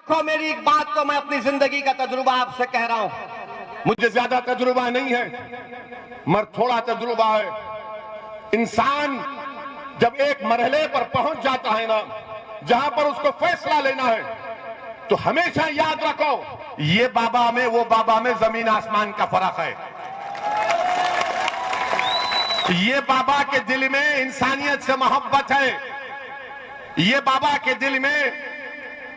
देखो मेरी एक बात को, मैं अपनी जिंदगी का तजुर्बा आपसे कह रहा हूं। मुझे ज्यादा तजुर्बा नहीं है मगर थोड़ा तजुर्बा है। इंसान जब एक मरहले पर पहुंच जाता है ना, जहां पर उसको फैसला लेना है, तो हमेशा याद रखो, ये बाबा में वो बाबा में जमीन आसमान का फर्क है। ये बाबा के दिल में इंसानियत से मोहब्बत है, ये बाबा के दिल में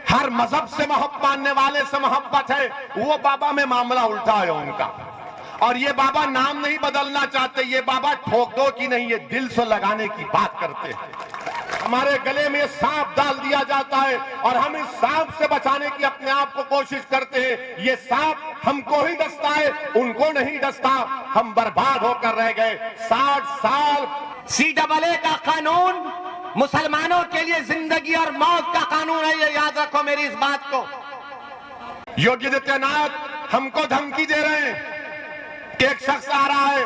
हर मजहब से मोहब्बत मानने वाले से मोहब्बत है। वो बाबा में मामला उल्टा है उनका, और ये बाबा नाम नहीं बदलना चाहते, ये बाबा ठोक दो की नहीं, ये दिल से लगाने की बात करते हैं। हमारे गले में सांप डाल दिया जाता है और हम इस सांप से बचाने की अपने आप को कोशिश करते हैं। ये सांप हमको ही डसता है, उनको नहीं डसता। हम बर्बाद होकर रह गए 60 साल। CAA का कानून मुसलमानों के लिए जिंदगी और मौत का कानून है, ये याद रखो मेरी इस बात को। योगी आदित्यनाथ हमको धमकी दे रहे हैं कि एक शख्स आ रहा है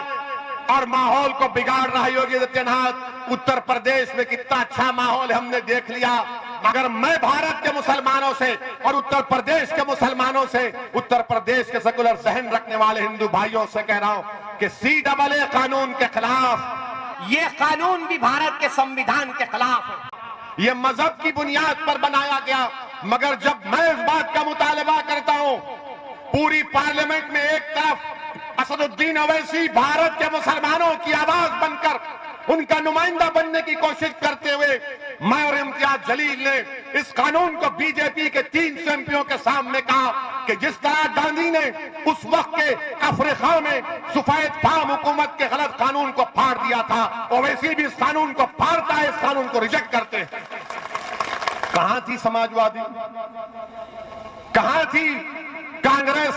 और माहौल को बिगाड़ रहा है। योगी आदित्यनाथ, उत्तर प्रदेश में कितना अच्छा माहौल है हमने देख लिया, मगर मैं भारत के मुसलमानों से और उत्तर प्रदेश के मुसलमानों से, उत्तर प्रदेश के सेकुलर जहन रखने वाले हिंदू भाइयों से कह रहा हूं कि CAA कानून के खिलाफ, ये कानून भी भारत के संविधान के खिलाफ है। ये मजहब की बुनियाद पर बनाया गया, मगर जब मैं इस बात का मुतालबा करता हूं, पूरी पार्लियामेंट में एक तरफ असदुद्दीन ओवैसी भारत के मुसलमानों की आवाज बनकर उनका नुमाइंदा बनने की कोशिश करते हुए, मैं और इम्तियाज जलील ने इस कानून को बीजेपी के 300 एमपियों के सामने कहा कि जिस तरह गांधी ने उस वक्त के अफ्रीका में सफेद फार्म हुकूमत के गलत कानून को फाड़ दिया था, ओवैसी भी इस कानून को फाड़ता है, इस कानून को रिजेक्ट करते हैं। कहां थी समाजवादी, कहां थी कांग्रेस?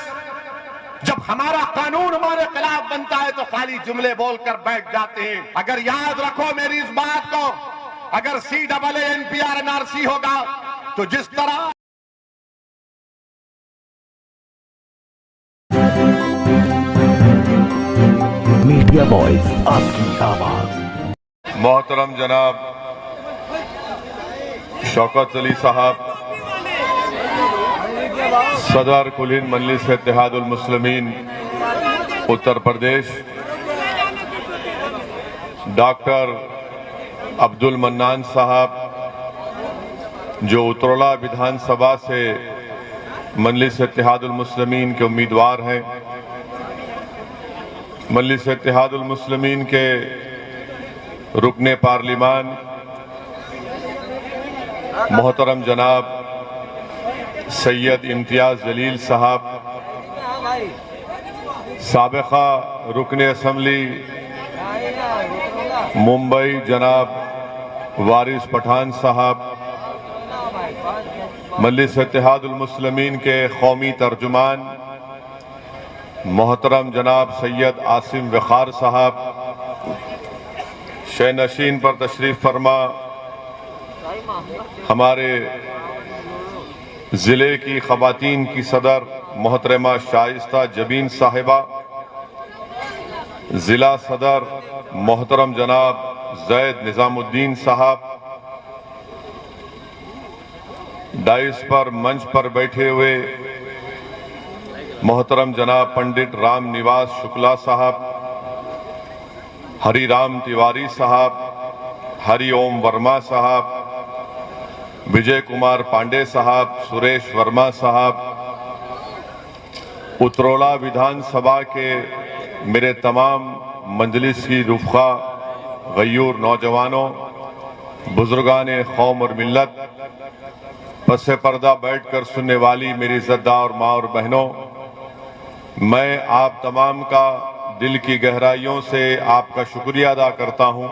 जब हमारा कानून हमारे खिलाफ बनता है तो खाली जुमले बोलकर बैठ जाते हैं। अगर याद रखो मेरी इस बात को, अगर CAA NPR NRC होगा तो जिस तरह मीडिया वॉइस, आपकी आवाज। मोहतरम जनाब शौकत अली साहब, सदर कुल हिंद मजलिस इत्तेहादुल मुस्लिमीन उत्तर प्रदेश, डॉक्टर अब्दुल मन्नान साहब जो उतरौला विधानसभा से मजलिस इत्तेहादुल मुस्लिमीन के उम्मीदवार हैं, मजलिस इत्तेहादुल मुस्लिमीन के रुकने पार्लिमान मोहतरम जनाब सैयद इम्तियाज जलील साहब, साबिका रुकने असम्बली मुंबई जनाब वारिस पठान साहब, मजलिस इत्तेहादुल मुस्लिमीन के कौमी तर्जुमान मोहतरम जनाब सैयद आसिम वखार साहब, शहनशीन पर तशरीफ फरमा हमारे जिले की खवातीन की सदर मोहतरमा शाइस्ता जबीन साहिबा, जिला सदर मोहतरम जनाब जैद निजामुद्दीन साहब, डाइस पर मंच पर बैठे हुए मोहतरम जनाब पंडित राम निवास शुक्ला साहब, हरिराम तिवारी साहब, हरिओम वर्मा साहब, विजय कुमार पांडे साहब, सुरेश वर्मा साहब, उतरौला विधानसभा के मेरे तमाम मजलिस की रुफ़ा, गयूर नौजवानों, बुजुर्गान कौम और मिल्लत, पसे पर्दा बैठकर सुनने वाली मेरी इज़्ज़तदार माँ और बहनों, मैं आप तमाम का दिल की गहराइयों से आपका शुक्रिया अदा करता हूँ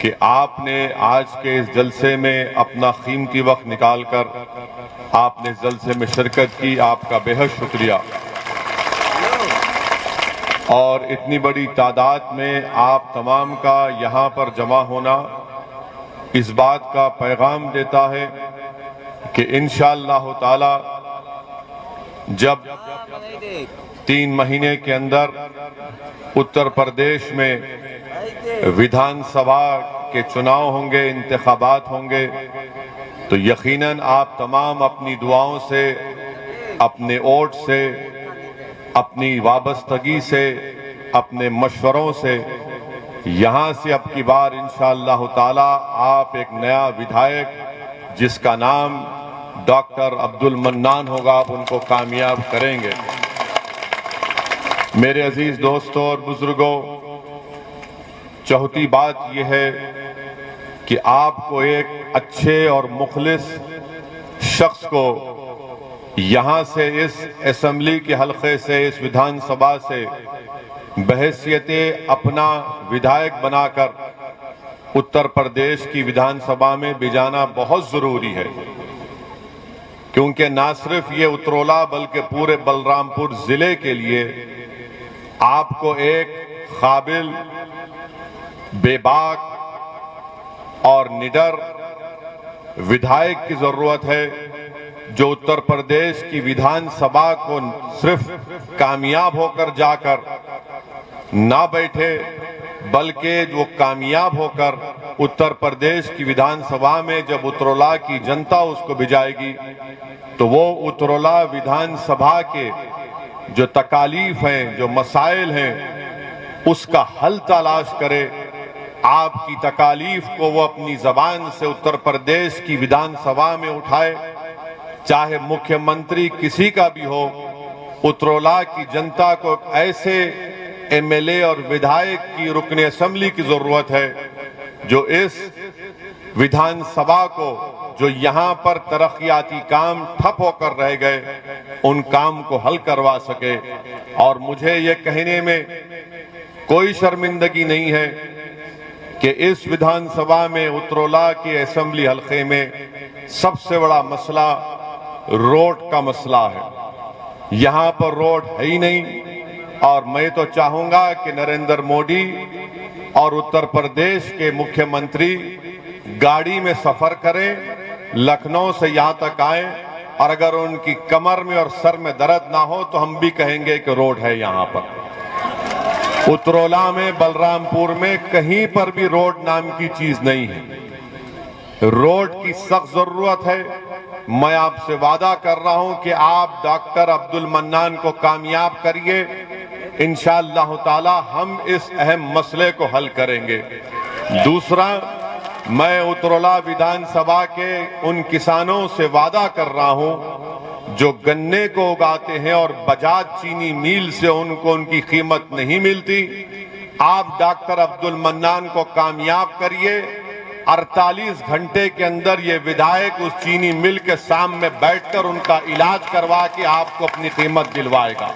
कि आपने आज के इस जलसे में अपना कीमती वक्त निकालकर आपने इस जलसे में शिरकत की। आपका बेहद शुक्रिया। और इतनी बड़ी तादाद में आप तमाम का यहाँ पर जमा होना इस बात का पैगाम देता है कि इंशाअल्लाह ताला जब 3 महीने के अंदर उत्तर प्रदेश में विधानसभा के चुनाव होंगे, इंतखाबात होंगे, तो यकीनन आप तमाम अपनी दुआओं से, अपने वोट से, अपनी वाबस्तगी से, अपने मशवरों से यहां से अब की बार इंशाअल्लाह ताला आप एक नया विधायक जिसका नाम डॉक्टर अब्दुल मन्नान होगा, आप उनको कामयाब करेंगे। मेरे अजीज दोस्तों और बुजुर्गों, चौथी बात यह है कि आपको एक अच्छे और मुखलिस शख्स को यहां से, इस असेंबली के हलके से, इस विधानसभा से बहैसियते अपना विधायक बनाकर उत्तर प्रदेश की विधानसभा में भिजाना बहुत जरूरी है, क्योंकि ना सिर्फ ये उतरौला बल्कि पूरे बलरामपुर जिले के लिए आपको एक काबिल, बेबाक और निडर विधायक की जरूरत है, जो उत्तर प्रदेश की विधानसभा को सिर्फ कामयाब होकर जाकर ना बैठे, बल्कि वो कामयाब होकर उत्तर प्रदेश की विधानसभा में जब उतरौला की जनता उसको भिजाएगी तो वो उतरौला विधानसभा के जो तकालीफ हैं, जो मसाइल हैं, उसका हल तलाश करे। आपकी तकालीफ को वो अपनी जबान से उत्तर प्रदेश की विधानसभा में उठाए, चाहे मुख्यमंत्री किसी का भी हो। उतरौला की जनता को ऐसे एमएलए और विधायक की रुकने असेंबली की जरूरत है जो इस विधानसभा को, जो यहां पर तरक्याती काम ठप होकर रह गए, उन काम को हल करवा सके। और मुझे ये कहने में कोई शर्मिंदगी नहीं है कि इस विधानसभा में उतरौला के असेंबली हलके में सबसे बड़ा मसला रोड का मसला है। यहां पर रोड है ही नहीं, और मैं तो चाहूंगा कि नरेंद्र मोदी और उत्तर प्रदेश के मुख्यमंत्री गाड़ी में सफर करें, लखनऊ से यहां तक आए, और अगर उनकी कमर में और सर में दर्द ना हो तो हम भी कहेंगे कि रोड है यहां पर। उतरौला में, बलरामपुर में कहीं पर भी रोड नाम की चीज नहीं है। रोड की सख्त जरूरत है। मैं आपसे वादा कर रहा हूं कि आप डॉक्टर अब्दुल मन्नान को कामयाब करिए, इंशाअल्लाह ताला हम इस अहम मसले को हल करेंगे। दूसरा, मैं उतरौला विधानसभा के उन किसानों से वादा कर रहा हूं जो गन्ने को उगाते हैं और बजाज चीनी मिल से उनको उनकी कीमत नहीं मिलती। आप डॉक्टर अब्दुल मन्नान को कामयाब करिए। 48 घंटे के अंदर ये विधायक उस चीनी मिल के सामने बैठकर उनका इलाज करवा के आपको अपनी कीमत दिलवाएगा।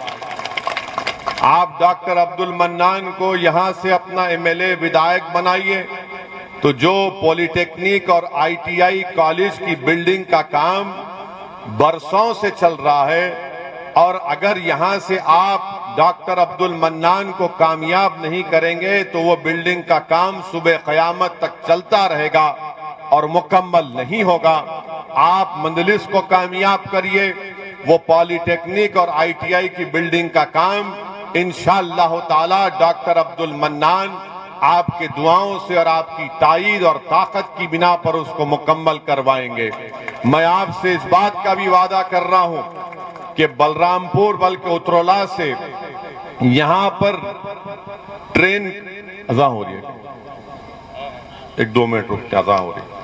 आप डॉक्टर अब्दुल मन्नान को यहां से अपना एमएलए विधायक बनाइए, तो जो पॉलिटेक्निक और आईटीआई कॉलेज की बिल्डिंग का काम बरसों से चल रहा है, और अगर यहां से आप डॉक्टर अब्दुल मन्नान को कामयाब नहीं करेंगे तो वो बिल्डिंग का काम सुबह क़यामत तक चलता रहेगा और मुकम्मल नहीं होगा। आप मंजलिस को कामयाब करिए, वो पॉलिटेक्निक और आईटीआई की बिल्डिंग का काम इंशाअल्लाह ताला डॉक्टर अब्दुल मन्नान आपके दुआओं से और आपकी ताईद और ताकत की बिना पर उसको मुकम्मल करवाएंगे। मैं आपसे इस बात का भी वादा कर रहा हूं कि बलरामपुर बल्कि उतरौला से यहां पर ट्रेन अज़ां हो रही है, 1-2 मिनट रुक के अज़ां हो रही है।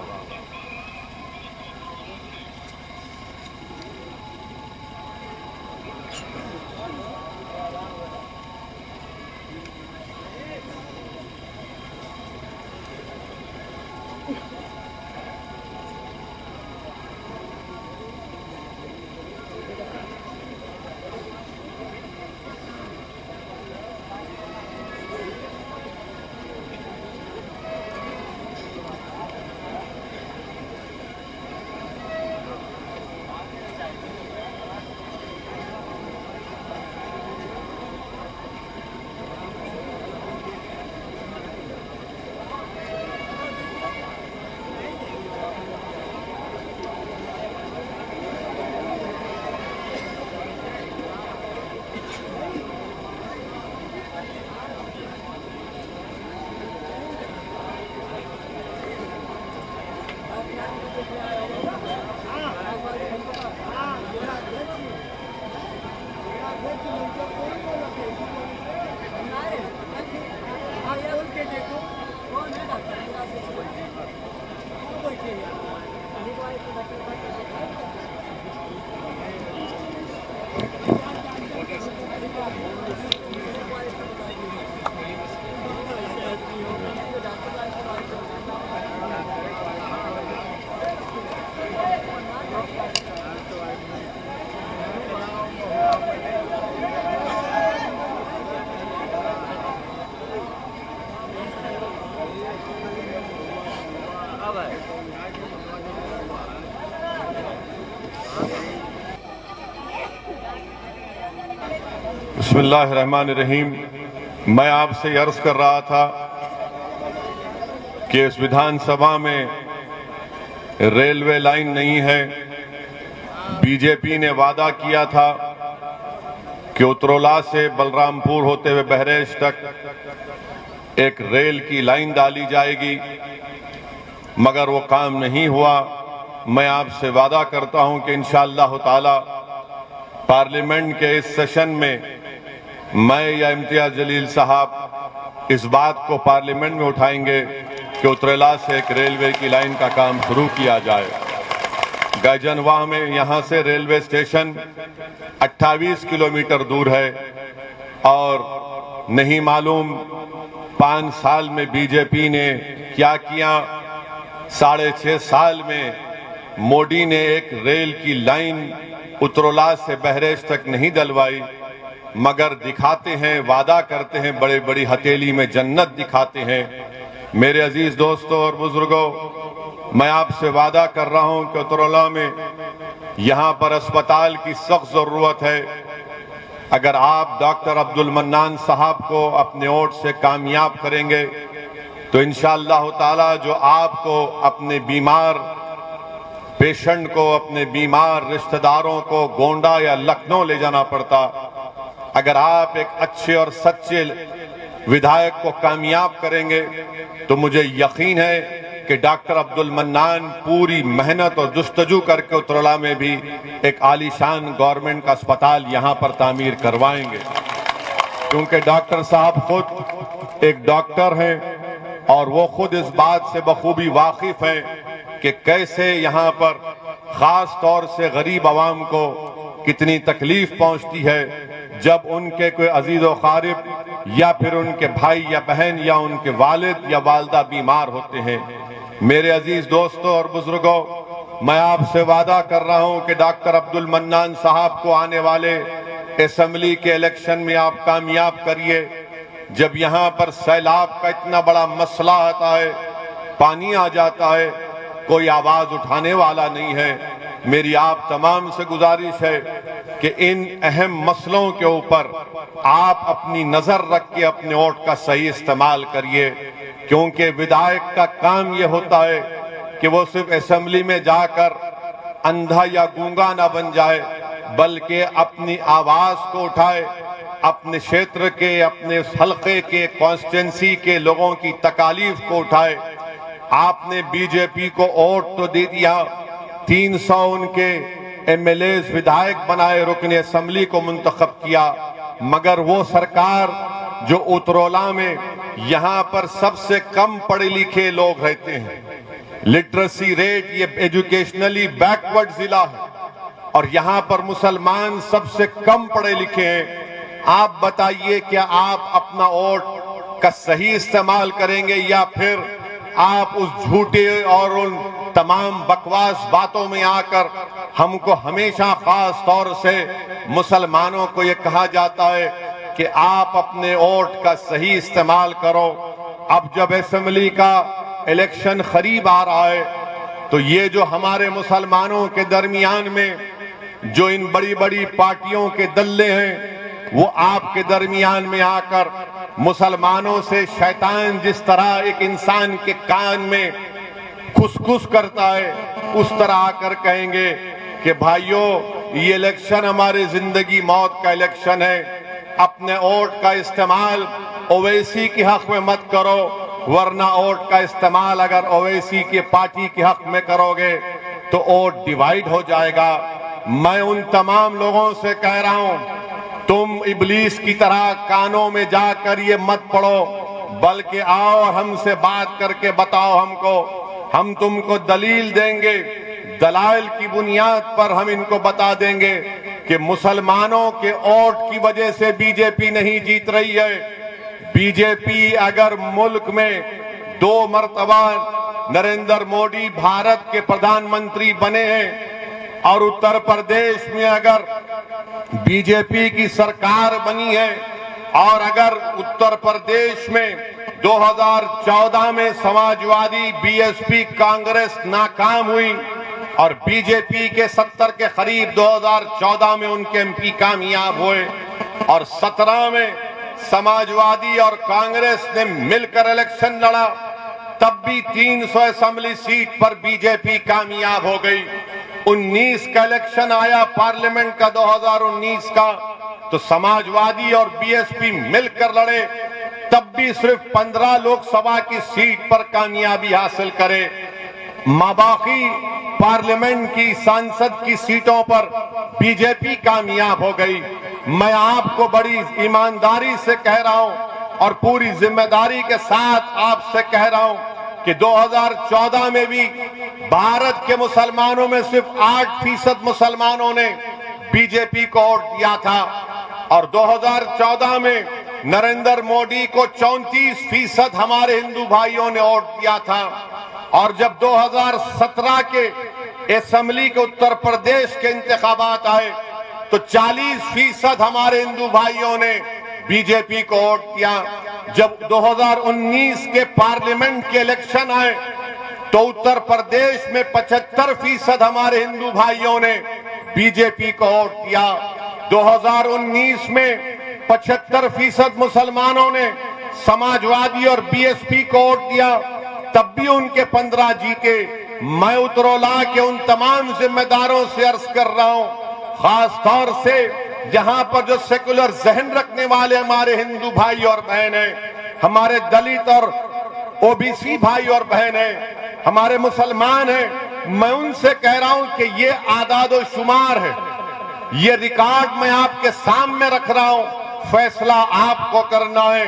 बिस्मिल्लाहिर्रहमानिर्रहीम। मैं आपसे अर्ज कर रहा था कि इस विधानसभा में रेलवे लाइन नहीं है। बीजेपी ने वादा किया था कि उतरौला से बलरामपुर होते हुए बहराइच तक एक रेल की लाइन डाली जाएगी, मगर वो काम नहीं हुआ। मैं आपसे वादा करता हूं कि इंशाअल्लाह ताला पार्लियामेंट के इस सेशन में मैं या इम्तियाज जलील साहब इस बात को पार्लियामेंट में उठाएंगे कि उतरौला से एक रेलवे की लाइन का काम शुरू किया जाए। गैजनवाह में यहां से रेलवे स्टेशन 28 किलोमीटर दूर है और नहीं मालूम 5 साल में बीजेपी ने क्या किया। 6.5 साल में मोदी ने एक रेल की लाइन उतरौला से बहराइच तक नहीं डलवाई, मगर दिखाते हैं, वादा करते हैं, बड़े बड़ी हथेली में जन्नत दिखाते हैं। मेरे अजीज दोस्तों और बुजुर्गों, मैं आपसे वादा कर रहा हूं कि उतरौला में यहां पर अस्पताल की सख्त जरूरत है। अगर आप डॉक्टर अब्दुल मन्नान साहब को अपने वोट से कामयाब करेंगे तो इंशाअल्लाह ताला जो आपको अपने बीमार पेशेंट को, अपने बीमार रिश्तेदारों को गोंडा या लखनऊ ले जाना पड़ता, अगर आप एक अच्छे और सच्चे विधायक को कामयाब करेंगे तो मुझे यकीन है कि डॉक्टर अब्दुल मन्नान पूरी मेहनत और जुस्तजू करके उतरौला में भी एक आलीशान गवर्नमेंट का अस्पताल यहां पर तामीर करवाएंगे, क्योंकि डॉक्टर साहब खुद एक डॉक्टर हैं और वो खुद इस बात से बखूबी वाकिफ हैं कि कैसे यहां पर खास तौर से गरीब आवाम को कितनी तकलीफ पहुंचती है जब उनके कोई अजीज व क़ारिब या फिर उनके भाई या बहन या उनके वालिद या वालदा बीमार होते हैं। मेरे अजीज दोस्तों और बुजुर्गों, मैं आपसे वादा कर रहा हूं कि डॉक्टर अब्दुल मन्नान साहब को आने वाले असेंबली के इलेक्शन में आप कामयाब करिए। जब यहां पर सैलाब का इतना बड़ा मसला आता है, पानी आ जाता है, कोई आवाज उठाने वाला नहीं है। मेरी आप तमाम से गुजारिश है कि इन अहम मसलों के ऊपर आप अपनी नजर रख के अपने वोट का सही इस्तेमाल करिए, क्योंकि विधायक का काम यह होता है कि वो सिर्फ असेंबली में जाकर अंधा या गूंगा ना बन जाए, बल्कि अपनी आवाज को उठाए, अपने क्षेत्र के, अपने हल्के के, कॉन्स्टिट्यूंसी के लोगों की तकालीफ को उठाए। आपने बीजेपी को वोट तो दे दिया, 300 उनके एमएलए विधायक बनाए, रुकने असेंबली को मुंतखब किया, मगर वो सरकार जो उतरौला में यहां पर सबसे कम पढ़े लिखे लोग रहते हैं, लिटरेसी रेट, ये एजुकेशनली बैकवर्ड जिला है और यहां पर मुसलमान सबसे कम पढ़े लिखे हैं। आप बताइए, क्या आप अपना वोट का सही इस्तेमाल करेंगे या फिर आप उस झूठे और उन तमाम बकवास बातों में आकर हमको हमेशा खास तौर से मुसलमानों को यह कहा जाता है कि आप अपने वोट का सही इस्तेमाल करो। अब जब असेंबली का इलेक्शन करीब आ रहा है तो ये जो हमारे मुसलमानों के दरमियान में जो इन बड़ी बड़ी पार्टियों के दल्ले हैं, वो आपके दरमियान में आकर मुसलमानों से शैतान जिस तरह एक इंसान के कान में खुसखुस करता है, उस तरह आकर कहेंगे कि भाइयों, ये इलेक्शन हमारी जिंदगी मौत का इलेक्शन है, अपने वोट का इस्तेमाल ओवैसी के हक में मत करो, वरना वोट का इस्तेमाल अगर ओवैसी के पार्टी के हक में करोगे तो वोट डिवाइड हो जाएगा। मैं उन तमाम लोगों से कह रहा हूं, तुम इब्लीस की तरह कानों में जाकर ये मत पढ़ो, बल्कि आओ और हमसे बात करके बताओ हमको, हम तुमको दलील देंगे, दलाइल की बुनियाद पर हम इनको बता देंगे कि मुसलमानों के वोट की वजह से बीजेपी नहीं जीत रही है। बीजेपी अगर मुल्क में 2 मरतबा नरेंद्र मोदी भारत के प्रधानमंत्री बने हैं और उत्तर प्रदेश में अगर बीजेपी की सरकार बनी है और अगर उत्तर प्रदेश में 2014 में समाजवादी, बीएसपी, कांग्रेस नाकाम हुई और बीजेपी के 70 के करीब 2014 में उनके एमपी कामयाब हुए और 17 में समाजवादी और कांग्रेस ने मिलकर इलेक्शन लड़ा, तब भी 300 असेंबली सीट पर बीजेपी कामयाब हो गई। 19 का इलेक्शन आया पार्लियामेंट का 2019 का, तो समाजवादी और बीएसपी मिलकर लड़े, तब भी सिर्फ 15 लोकसभा की सीट पर कामयाबी हासिल करे। बाकी पार्लियामेंट की सांसद की सीटों पर बीजेपी कामयाब हो गई। मैं आपको बड़ी ईमानदारी से कह रहा हूं और पूरी जिम्मेदारी के साथ आपसे कह रहा हूं कि 2014 में भी भारत के मुसलमानों में सिर्फ 8% मुसलमानों ने बीजेपी को वोट दिया था और 2014 में नरेंद्र मोदी को 34% हमारे हिंदू भाइयों ने वोट दिया था और जब 2017 के असेंबली के उत्तर प्रदेश के इंतखाबात आए तो 40% हमारे हिंदू भाइयों ने बीजेपी को वोट दिया। जब 2019 के पार्लियामेंट के इलेक्शन आए तो उत्तर प्रदेश में 75% हमारे हिंदू भाइयों ने बीजेपी को वोट दिया। 2019 में 75% मुसलमानों ने समाजवादी और बीएसपी को वोट दिया, तब भी उनके 15 जीते। मैं उत्तरोला के उन तमाम जिम्मेदारों से अर्ज कर रहा हूं, खास तौर से जहां पर जो सेकुलर जहन रखने वाले हमारे हिंदू भाई और बहन हैं, हमारे दलित और ओबीसी भाई और बहन हैं, हमारे मुसलमान हैं, मैं उनसे कह रहा हूं कि ये आदादो शुमार है, ये रिकॉर्ड मैं आपके सामने रख रहा हूं, फैसला आपको करना है।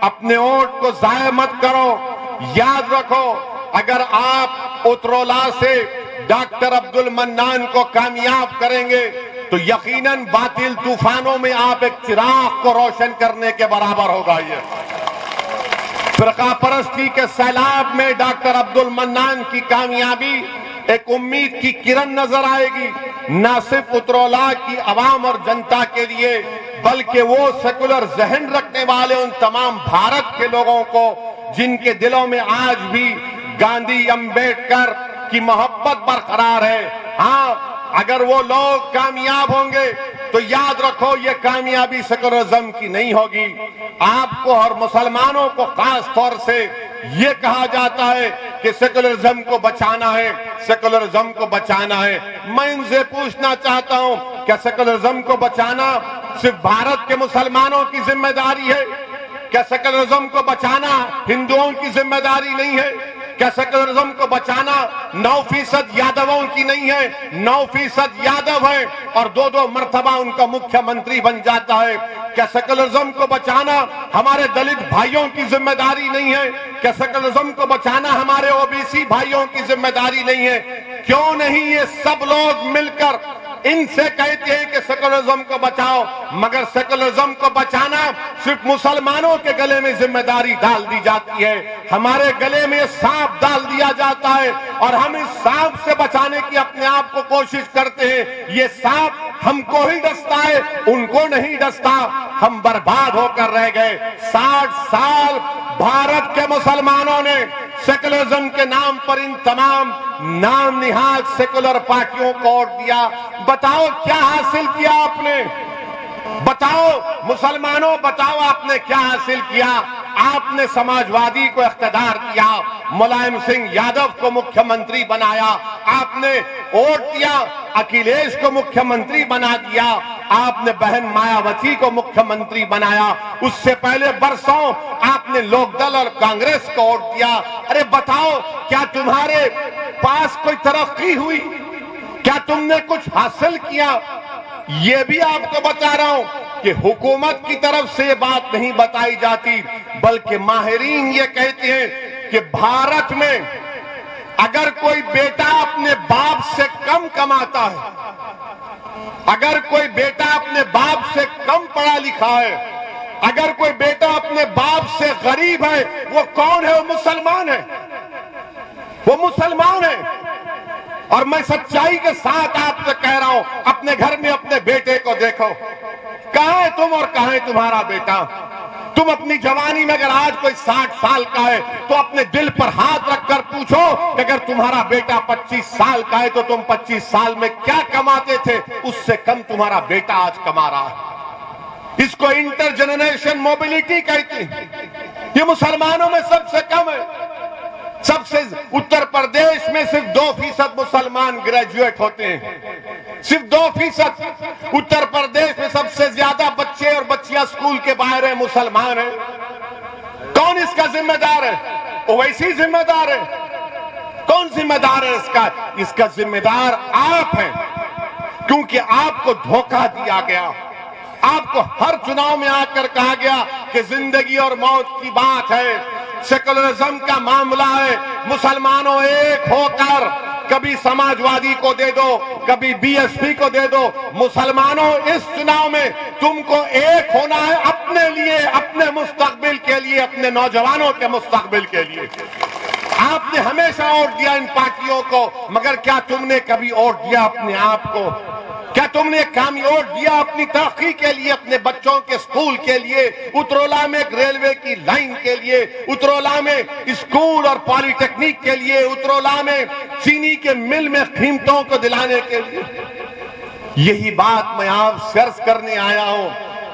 अपने वोट को जाया मत करो। याद रखो, अगर आप उत्तरोला से डॉक्टर अब्दुल मन्नान को कामयाब करेंगे तो यकीनन बातिल तूफानों में आप एक चिराग को रोशन करने के बराबर होगा। ये फिरका परस्ती के सैलाब में डॉक्टर अब्दुल मन्नान की कामयाबी एक उम्मीद की किरण नजर आएगी, न सिर्फ उत्तरोला की आवाम और जनता के लिए बल्कि वो सेकुलर जहन रखने वाले उन तमाम भारत के लोगों को जिनके दिलों में आज भी गांधी, अंबेडकर की मोहब्बत बरकरार है। हाँ, अगर वो लोग कामयाब होंगे तो याद रखो ये कामयाबी सेकुलरिज्म की नहीं होगी। आपको और मुसलमानों को खास तौर से ये कहा जाता है कि सेकुलरिज्म को बचाना है, सेकुलरिज्म को बचाना है। मैं इनसे पूछना चाहता हूं, क्या सेकुलरिज्म को बचाना सिर्फ भारत के मुसलमानों की जिम्मेदारी है? क्या सेकुलरिज्म को बचाना हिंदुओं की जिम्मेदारी नहीं है? क्या सेकुलरिज्म को बचाना 9% यादवों की नहीं है? 9% यादव है और 2-2 मर्तबा उनका मुख्यमंत्री बन जाता है। क्या सेकुलरिज्म को बचाना हमारे दलित भाइयों की जिम्मेदारी नहीं है? क्या सेकुलरिज्म को बचाना हमारे ओबीसी भाइयों की जिम्मेदारी नहीं है? क्यों नहीं ये सब लोग मिलकर इनसे कहते हैं कि सेकुलरिज्म को बचाओ, मगर सेकुलरिज्म को बचाना सिर्फ मुसलमानों के गले में जिम्मेदारी डाल दी जाती है, हमारे गले में सांप डाल दिया जाता है और हम इस सांप से बचाने की अपने आप को कोशिश करते हैं। ये सांप हमको ही डसता है, उनको नहीं डसता। हम बर्बाद होकर रह गए। 60 साल भारत के मुसलमानों ने सेकुलरिज्म के नाम पर इन तमाम नाम निहाद सेकुलर पार्टियों को वोट दिया। बताओ क्या हासिल किया आपने? बताओ मुसलमानों, बताओ आपने क्या हासिल किया? आपने समाजवादी को इख्तियार दिया, मुलायम सिंह यादव को मुख्यमंत्री बनाया, आपने वोट दिया, अखिलेश को मुख्यमंत्री बना दिया, आपने बहन मायावती को मुख्यमंत्री बनाया, उससे पहले बरसों आपने लोकदल और कांग्रेस को वोट दिया। अरे बताओ, क्या तुम्हारे पास कोई तरक्की हुई? क्या तुमने कुछ हासिल किया? ये भी आपको बता रहा हूं कि हुकूमत की तरफ से ये बात नहीं बताई जाती, बल्कि माहिरीन ये कहते हैं कि भारत में अगर कोई बेटा अपने बाप से कम कमाता है अगर कोई बेटा अपने बाप से कम पढ़ा लिखा है, अगर कोई बेटा अपने बाप से गरीब है, वो कौन है? वो मुसलमान है, वो मुसलमान है। और मैं सच्चाई के साथ आपसे कह रहा हूं, अपने घर में अपने बेटे को देखो, कहां है तुम और कहां है तुम्हारा बेटा? तुम अपनी जवानी में अगर आज कोई 60 साल का है तो अपने दिल पर हाथ रखकर पूछो कि अगर तुम्हारा बेटा 25 साल का है तो तुम 25 साल में क्या कमाते थे? उससे कम तुम्हारा बेटा आज कमा रहा है। इसको इंटर जनरेशन मोबिलिटी कहती है। ये मुसलमानों में सबसे कम है। सबसे उत्तर प्रदेश में सिर्फ 2% मुसलमान ग्रेजुएट होते हैं, सिर्फ 2%। उत्तर प्रदेश में सबसे ज्यादा बच्चे और बच्चियां स्कूल के बाहर है, मुसलमान है। कौन इसका जिम्मेदार है? ओवैसी जिम्मेदार है। कौन जिम्मेदार है इसका? इसका जिम्मेदार आप हैं, क्योंकि आपको धोखा दिया गया। आपको हर चुनाव में आकर कहा गया कि जिंदगी और मौत की बात है, सेकुलरिज्म का मामला है, मुसलमानों एक होकर कभी समाजवादी को दे दो, कभी बीएसपी को दे दो। मुसलमानों इस चुनाव में तुमको एक होना है, अपने लिए, अपने मुस्तकबिल के लिए, अपने नौजवानों के मुस्तकबिल के लिए। आपने हमेशा वोट दिया इन पार्टियों को, मगर क्या तुमने कभी वोट दिया अपने आप को? क्या तुमने काम वोट दिया अपनी तरक्की के लिए, अपने बच्चों के स्कूल के लिए, उतरौला में एक रेलवे की लाइन के लिए, उतरौला में स्कूल और पॉलिटेक्निक के लिए, उतरौला में चीनी के मिल में कीमतों को दिलाने के लिए? यही बात मैं आपसे अर्ज करने आया हूं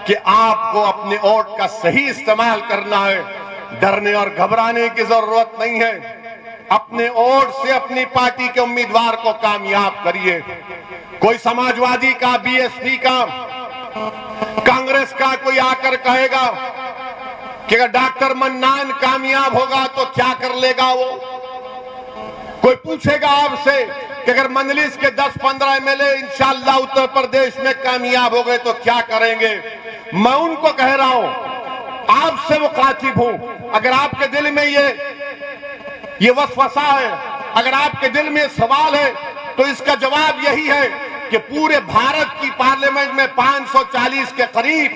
कि आपको अपने वोट का सही इस्तेमाल करना है। डरने और घबराने की जरूरत नहीं है। अपने वोट से अपनी पार्टी के उम्मीदवार को कामयाब करिए। कोई समाजवादी का, बीएसपी का, कांग्रेस का कोई आकर कहेगा कि अगर डॉक्टर मन्नान कामयाब होगा तो क्या कर लेगा वो? कोई पूछेगा आपसे कि अगर मंजलिस के 10-15 एमएलए इंशाअल्लाह उत्तर प्रदेश में कामयाब हो गए तो क्या करेंगे? मैं उनको कह रहा हूं, आपसे मुखातिब हूं, अगर आपके दिल में ये वसवसा है, अगर आपके दिल में सवाल है, तो इसका जवाब यही है कि पूरे भारत की पार्लियामेंट में 540 के करीब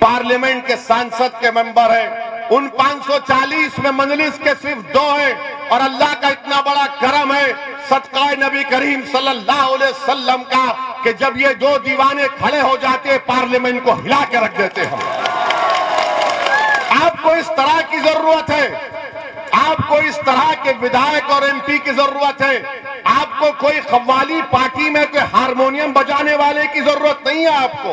पार्लियामेंट के सांसद के मेंबर हैं। उन 540 में मंजलिस के सिर्फ 2 हैं, और अल्लाह का इतना बड़ा करम है, सदका नबी करीम सल्लल्लाहु अलैहि वसल्लम का, कि जब ये 2 दीवाने खड़े हो जाते पार्लियामेंट को हिला के रख देते हैं। आपको इस तरह की जरूरत है, आपको इस तरह के विधायक और एमपी की जरूरत है। आपको कोई कव्वाली पार्टी में कोई हारमोनियम बजाने वाले की जरूरत नहीं है आपको।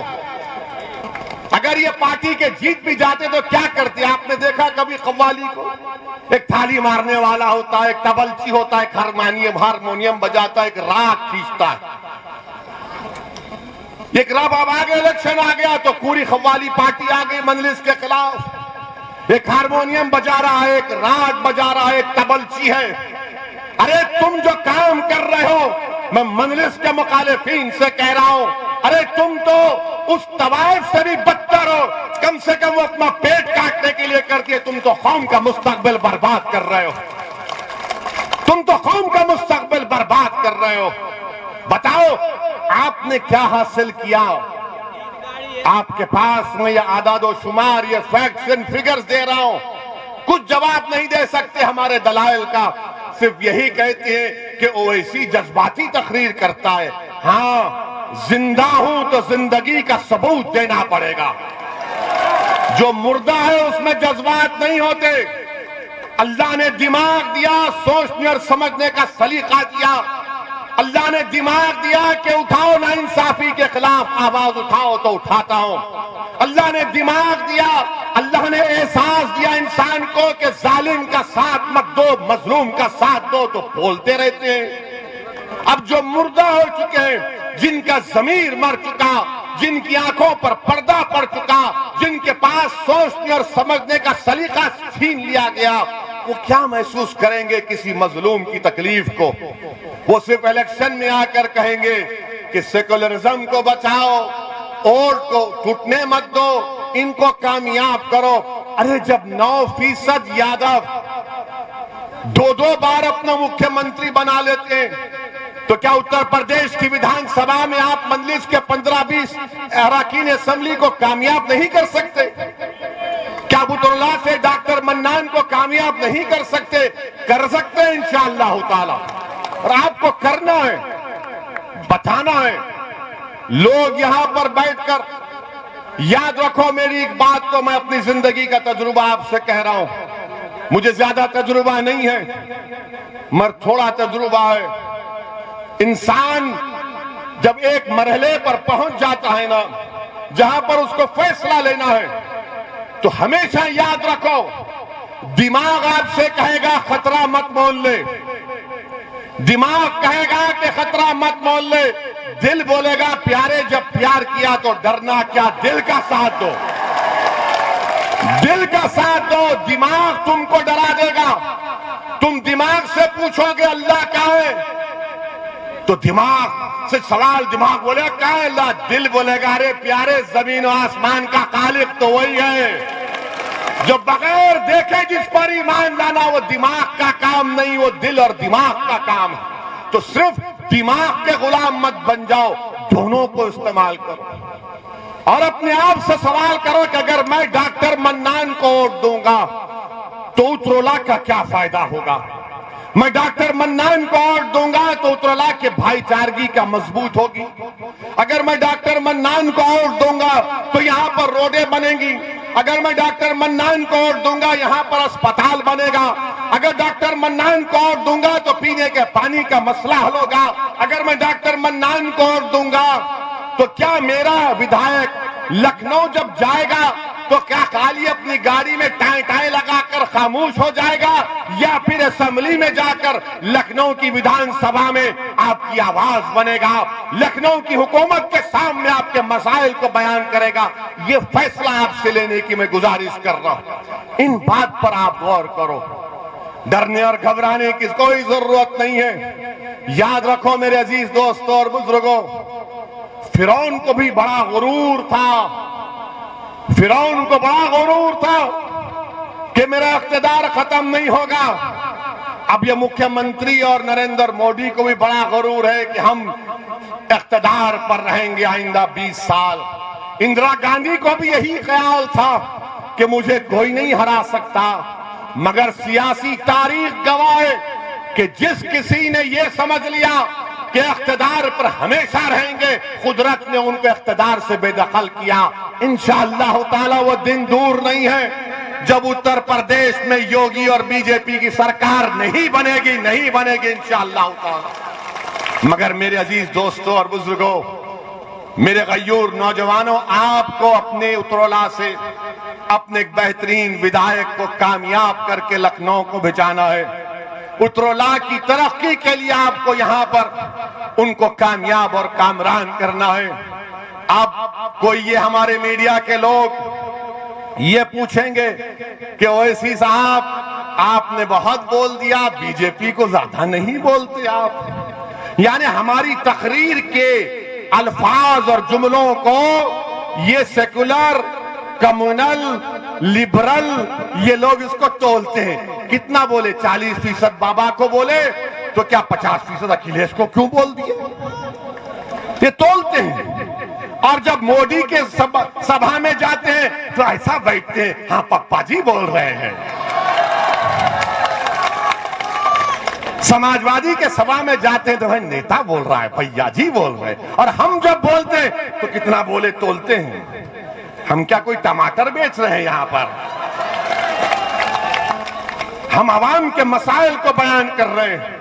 अगर ये पार्टी के जीत भी जाते तो क्या करते? आपने देखा कभी कव्वाली को? एक थाली मारने वाला होता है, एक तबलची होता है, एक हारमोनियम बजाता है, एक राग खींचता है। एक रब अब आगे इलेक्शन आ गया तो पूरी कव्वाली पार्टी आ गई मंजलिस के खिलाफ। एक हारमोनियम बजा रहा है, एक राग बजा रहा है, एक तबलची है। अरे तुम जो काम कर रहे हो, मैं मंजलिस के मुखालिफिन से कह रहा हूं, अरे तुम तो उस तवाइफ से भी बदतर हो। कम से कम वो अपना पेट काटने के लिए करती है, तुम तो कौम का मुस्तकबिल बर्बाद कर रहे हो। तुम तो कौम का मुस्तकबिल बर्बाद कर रहे हो। बताओ आपने क्या हासिल किया? आपके पास में ये आदादो शुमार, ये फैक्ट्स एंड फिगर्स दे रहा हूं, कुछ जवाब नहीं दे सकते हमारे दलाइल का। सिर्फ यही कहते हैं कि ओवैसी जज्बाती तकरीर करता है। हां, जिंदा हूं तो जिंदगी का सबूत देना पड़ेगा। जो मुर्दा है उसमें जज्बात नहीं होते। अल्लाह ने दिमाग दिया, सोचने और समझने का सलीका दिया। अल्लाह ने दिमाग दिया कि उठाओ ना इंसाफी के खिलाफ आवाज उठाओ तो उठाता हूं। अल्लाह ने दिमाग दिया, अल्लाह ने एहसास दिया इंसान को कि जालिम का साथ मत दो, मजलूम का साथ दो, तो बोलते रहते हैं। अब जो मुर्दा हो चुके हैं, जिनका जमीर मर चुका, जिनकी आंखों पर पर्दा पड़ चुका, जिनके पास सोचने और समझने का सलीका छीन लिया गया, वो क्या महसूस करेंगे किसी मजलूम की तकलीफ को? वो सिर्फ इलेक्शन में आकर कहेंगे कि सेकुलरिज्म को बचाओ, वोट को टूटने मत दो, इनको कामयाब करो। अरे जब 9% यादव 2-2 बार अपना मुख्यमंत्री बना लेते हैं, तो क्या उत्तर प्रदेश की विधानसभा में आप मजलिस के 15-20 अरकान असेंबली को कामयाब नहीं कर सकते? क्या बुतुल्लाह से डॉक्टर मन्नान को कामयाब नहीं कर सकते? कर सकते हैं इंशाअल्लाह ताला। और आपको करना है, बताना है। लोग यहां पर बैठकर, याद रखो मेरी एक बात, तो मैं अपनी जिंदगी का तजुर्बा आपसे कह रहा हूं। मुझे ज्यादा तजुर्बा नहीं है, मगर थोड़ा तजुर्बा है। इंसान जब एक मरहले पर पहुंच जाता है ना, जहां पर उसको फैसला लेना है, तो हमेशा याद रखो, दिमाग आपसे कहेगा खतरा मत मोल ले, दिमाग कहेगा कि खतरा मत मोल ले, दिल बोलेगा प्यारे जब प्यार किया तो डरना क्या, दिल का साथ दो, दिल का साथ दो। दिमाग तुमको डरा देगा। तुम दिमाग से पूछोगे अल्लाह कहाँ है, तो दिमाग से सवाल, दिमाग बोलेगा कहाँ है अल्लाह, दिल बोलेगा अरे प्यारे जमीन और आसमान का खालिक तो वही है। जो बगैर देखे जिस पर ईमान लाना, वो दिमाग का काम नहीं, वो दिल और दिमाग का काम है। तो सिर्फ दिमाग के गुलाम मत बन जाओ, दोनों को इस्तेमाल करो। और अपने आप से सवाल करो कि अगर मैं डॉक्टर मन्नान को वोट दूंगा तो उत्तरोला का क्या फायदा होगा? मैं डॉक्टर मन्नान को वोट दूंगा तो उत्तरोला के भाईचारगी का मजबूत होगी। अगर मैं डॉक्टर मन्नान को वोट दूंगा तो यहां पर रोडें बनेंगी। अगर मैं डॉक्टर मन्नान को वोट दूंगा यहां पर अस्पताल बनेगा। अगर डॉक्टर मन्नान को वोट दूंगा तो पीने के पानी का मसला हल होगा। अगर मैं डॉक्टर मन्नान को वोट दूंगा तो क्या मेरा विधायक लखनऊ जब जाएगा तो क्या खाली अपनी गाड़ी में टाई टाई लगाकर खामोश हो जाएगा, या फिर असेंबली में जाकर लखनऊ की विधानसभा में आपकी आवाज बनेगा, लखनऊ की हुकूमत के सामने आपके मसाइल को बयान करेगा? ये फैसला आपसे लेने की मैं गुजारिश कर रहा हूं। इन बात पर आप गौर करो। डरने और घबराने की कोई जरूरत नहीं है। याद रखो मेरे अजीज दोस्तों और बुजुर्गों, फिरौन को भी बड़ा गुरूर था, फिरौन को बड़ा गुरूर था कि मेरा इख्तिदार खत्म नहीं होगा। अब ये मुख्यमंत्री और नरेंद्र मोदी को भी बड़ा गुरूर है कि हम इख्तिदार पर रहेंगे आइंदा 20 साल। इंदिरा गांधी को भी यही ख्याल था कि मुझे कोई नहीं हरा सकता, मगर सियासी तारीख गवाह है कि जिस किसी ने यह समझ लिया कि इख्तिदार पर हमेशा रहेंगे, कुदरत ने उनको इख्तिदार से बेदखल किया। इंशाअल्लाह ताला वो दिन दूर नहीं है जब उत्तर प्रदेश में योगी और बीजेपी की सरकार नहीं बनेगी इंशाअल्लाह ताला। मगर मेरे अजीज दोस्तों और बुजुर्गों, मेरे गयूर नौजवानों, आपको अपने उत्तरोला से अपने एक बेहतरीन विधायक को कामयाब करके लखनऊ को भिजाना है। उत्तरोला की तरक्की के लिए आपको यहां पर उनको कामयाब और कामरान करना है। अब कोई ये हमारे मीडिया के लोग ये पूछेंगे कि ओवैसी साहब आपने बहुत बोल दिया, बीजेपी को ज्यादा नहीं बोलते आप। यानी हमारी तकरीर के अल्फाज और जुमलों को ये सेकुलर, कम्युनल, लिबरल ये लोग इसको तोलते हैं। कितना बोले? 40% बाबा को बोले तो क्या 50% अखिलेश को क्यों बोल दिए? ये तोलते हैं। और जब मोदी के सभा में जाते हैं तो ऐसा बैठते हैं, हाँ पप्पा जी बोल रहे हैं। समाजवादी के सभा में जाते हैं तो भाई नेता बोल रहा है, भैया जी बोल रहे हैं। और हम जब बोलते हैं तो कितना बोले तोलते हैं। हम क्या कोई टमाटर बेच रहे हैं यहां पर? हम आवाम के मसाइल को बयान कर रहे हैं,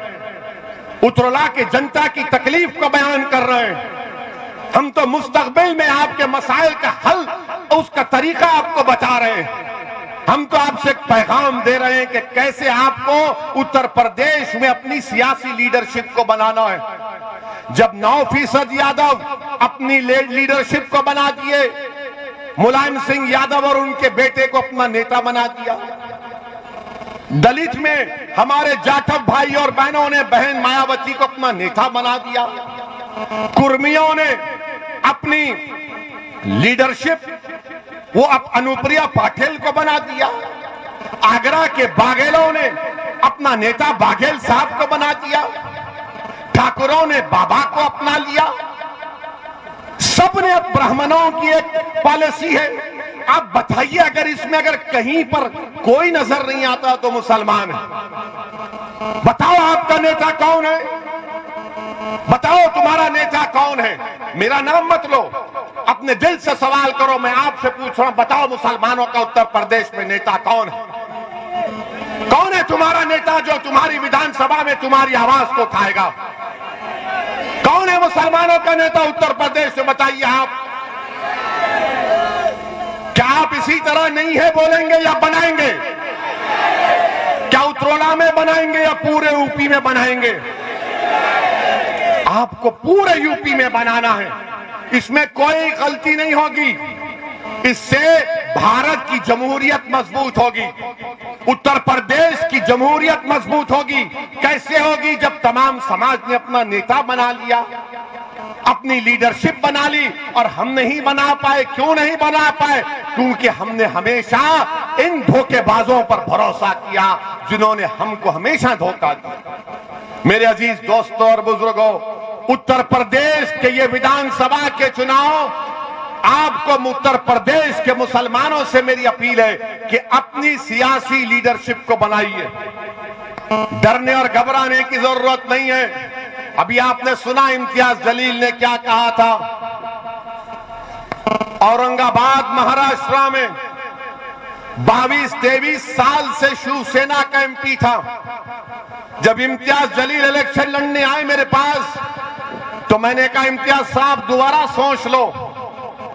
उत्तरोला के जनता की तकलीफ को बयान कर रहे हैं। हम तो मुस्तकबिल में आपके मसाइल का हल, उसका तरीका आपको बता रहे हैं। हम तो आपसे एक पैगाम दे रहे हैं कि कैसे आपको उत्तर प्रदेश में अपनी सियासी लीडरशिप को बनाना है। जब 9% यादव अपनी लीडरशिप को बना दिए, मुलायम सिंह यादव और उनके बेटे को अपना नेता बना दिया। दलित में हमारे जाटव भाई और बहनों ने बहन मायावती को अपना नेता बना दिया। कुर्मियों ने अपनी लीडरशिप वो अब अनुप्रिया पाटिल को बना दिया। आगरा के बाघेलों ने अपना नेता बाघेल साहब को बना दिया। ठाकुरों ने बाबा को अपना लिया, सबने अब ब्राह्मणों की एक पॉलिसी है। आप बताइए, अगर इसमें अगर कहीं पर कोई नजर नहीं आता तो मुसलमान है। बताओ आपका नेता कौन है, बताओ तुम्हारा नेता कौन है। मेरा नाम मत लो, अपने दिल से सवाल करो। मैं आपसे पूछ रहा हूं, बताओ मुसलमानों का उत्तर प्रदेश में नेता कौन है? कौन है तुम्हारा नेता जो तुम्हारी विधानसभा में तुम्हारी आवाज को उठाएगा? कौन है मुसलमानों का नेता उत्तर प्रदेश में? बताइए आप। क्या आप इसी तरह नहीं है बोलेंगे या बनाएंगे? क्या उतरौला में बनाएंगे या पूरे यूपी में बनाएंगे? आपको पूरे यूपी में बनाना है, इसमें कोई गलती नहीं होगी। इससे भारत की जमहूरियत मजबूत होगी, उत्तर प्रदेश की जमहूरियत मजबूत होगी। कैसे होगी? जब तमाम समाज ने अपना नेता बना लिया, अपनी लीडरशिप बना ली, और हम नहीं बना पाए। क्यों नहीं बना पाए? क्योंकि हमने हमेशा इन धोखेबाजों पर भरोसा किया जिन्होंने हमको हमेशा धोखा दिया। मेरे अजीज दोस्तों और बुजुर्गों, उत्तर प्रदेश के ये विधानसभा के चुनाव, आपको उत्तर प्रदेश के मुसलमानों से मेरी अपील है कि अपनी सियासी लीडरशिप को बनाइए। डरने और घबराने की जरूरत नहीं है। अभी आपने सुना इम्तियाज जलील ने क्या कहा था। औरंगाबाद महाराष्ट्र में 22-23 साल से शिवसेना का एमपी था। जब इम्तियाज जलील इलेक्शन लड़ने आए मेरे पास, तो मैंने कहा इम्तियाज साहब दोबारा सोच लो।